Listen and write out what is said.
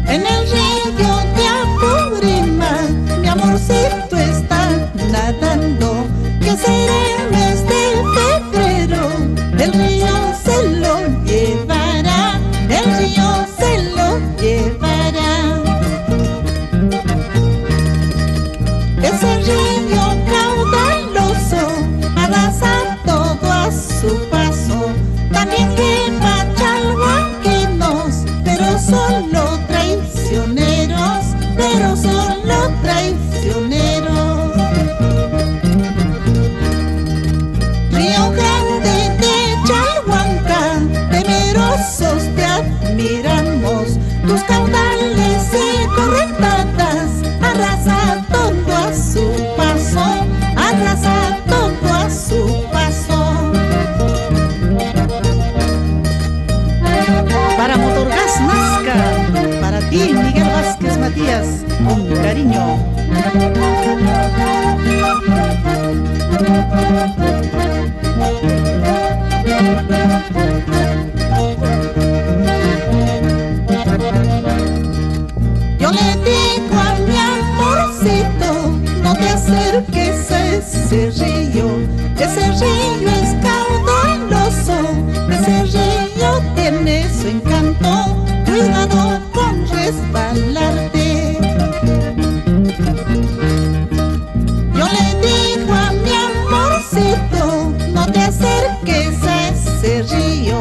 En el río de Apurímac, mi amorcito está nadando. ¿Qué será el mes de febrero? El río se lo llevará, el río se lo llevará. Ese río caudaloso arrasa todo a su paso. También quema chalhuanquinos, pero solo traicioneros, pero solo traicioneros. Río Grande de Chalhuanca, temerosos te admiramos. Tus caudales y correntadas arrasa todo a su paso, arrasa todo a su paso. Para Motorgas Nazca, para ti Miguel Vázquez Matías, con cariño. Yo le digo a mi amorcito, no te acerques a ese río es caudaloso, ese río tiene su encanto, cuidado con resbalarte. Yo le digo a mi amorcito, no te acerques a ese río